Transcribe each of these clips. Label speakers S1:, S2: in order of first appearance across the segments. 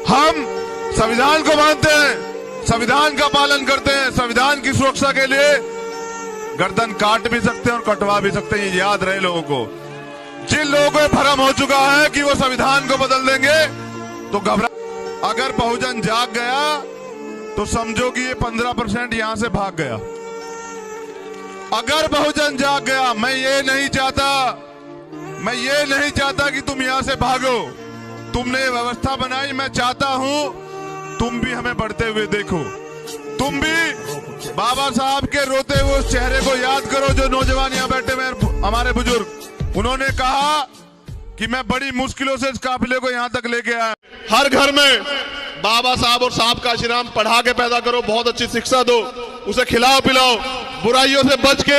S1: हम संविधान को मानते हैं, संविधान का पालन करते हैं, संविधान की सुरक्षा के लिए गर्दन काट भी सकते हैं और कटवा भी सकते हैं। ये याद रहे लोगों को। जिन लोगों को भ्रम हो चुका है कि वो संविधान को बदल देंगे तो घबरा। अगर बहुजन जाग गया तो समझो कि ये 15% यहां से भाग गया। अगर बहुजन जाग गया, मैं ये नहीं चाहता कि तुम यहां से भागो। तुमने ये व्यवस्था बनाई, मैं चाहता हूं तुम भी हमें बढ़ते हुए देखो। तुम भी बाबा साहब के रोते हुए उस चेहरे को याद करो जो नौजवान यहाँ बैठे हुए हमारे बुजुर्ग। उन्होंने कहा कि मैं बड़ी मुश्किलों से इस काफिले को यहाँ तक लेके आया। हर घर में बाबा साहब और साहब का आशीर्वाद पढ़ा के पैदा करो, बहुत अच्छी शिक्षा दो, उसे खिलाओ पिलाओ, बुराइयों से बच के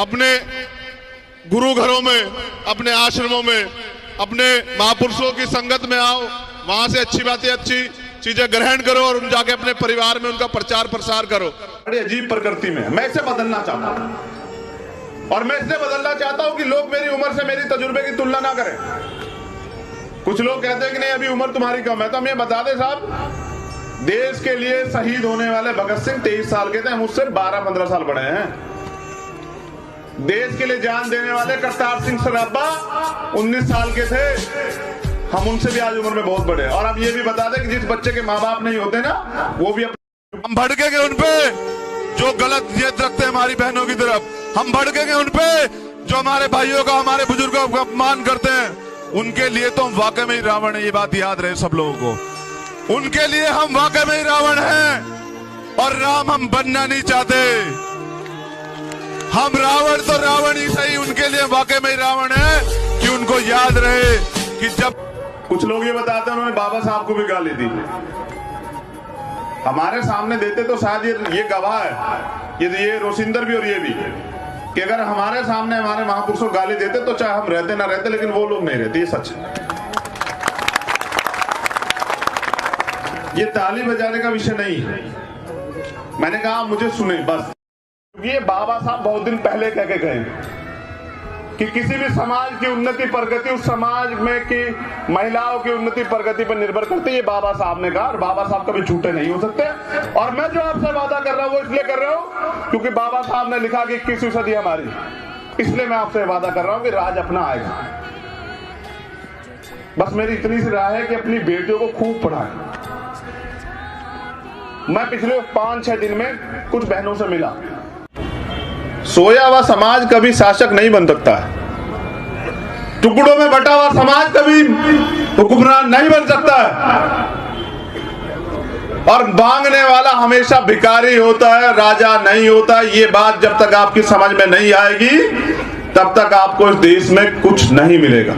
S1: अपने गुरु घरों में, अपने आश्रमों में, अपने महापुरुषों की संगत में आओ, वहां से अच्छी बातें, अच्छी चीजें ग्रहण करो और उन जाके अपने परिवार में उनका प्रचार प्रसार करो। बड़ी अजीब प्रकृति में मैं इसे बदलना चाहता हूं और मैं इसलिए बदलना चाहता हूं कि लोग मेरी उम्र से मेरी तजुर्बे की तुलना ना करें। कुछ लोग कहते हैं कि नहीं अभी उम्र तुम्हारी कम है, तो हम ये बता दें साहब, देश के लिए शहीद होने वाले भगत सिंह 23 साल के थे, हम उससे 12-15 साल बड़े हैं। देश के लिए जान देने वाले करतार सिंह सराभा 19 साल के थे, हम उनसे भी आज उम्र में बहुत बड़े हैं। और अब ये भी बता दें कि जिस बच्चे के माँ बाप नहीं होते ना, वो भी हम भड़केंगे उन पे जो गलत नीयत रखते हैं हमारी बहनों की तरफ। हम भड़केंगे उन पे जो हमारे भाइयों का, हमारे बुजुर्गों का अपमान करते हैं। उनके लिए तो हम वाकई में ही रावण है, ये बात याद रहे सब लोगों को। उनके लिए हम वाकई में ही रावण हैं और राम हम बनना नहीं चाहते। हम रावण तो रावण ही सही, उनके लिए वाकई में ही रावण है कि उनको याद रहे कि जब कुछ लोग ये बताते हैं उन्होंने बाबा साहब को भी गाली दी, हमारे सामने देते तो शायद ये गवाह है, ये रोशिंदर भी और ये भी, कि अगर हमारे सामने हमारे महापुरुषों को गाली देते तो चाहे हम रहते ना रहते, लेकिन वो लोग नहीं रहते, ये सच है। ये ताली बजाने का विषय नहीं है। मैंने कहा मुझे सुने बस। ये बाबा साहब बहुत दिन पहले कह के गए कि किसी भी समाज की उन्नति प्रगति उस समाज में की महिलाओं की उन्नति प्रगति पर निर्भर करती है। ये बाबा साहब ने कहा और बाबा साहब कभी झूठे नहीं हो सकते। और मैं जो आपसे वादा कर रहा हूं वो इसलिए कर रहा हूं क्योंकि बाबा साहब ने लिखा कि 21वीं सदी हमारी, इसलिए मैं आपसे वादा कर रहा हूं कि राज अपना आएगा। बस मेरी इतनी सी राय है कि अपनी बेटियों को खूब पढ़ाएं। मैं पिछले 5-6 दिन में कुछ बहनों से मिला। सोया हुआ समाज कभी शासक नहीं बन सकता है, टुकड़ों में बटा हुआ समाज कभी हुक्मरान नहीं बन सकता है, और मांगने वाला हमेशा भिखारी होता है, राजा नहीं होता। ये बात जब तक आपकी समझ में नहीं आएगी तब तक आपको इस देश में कुछ नहीं मिलेगा।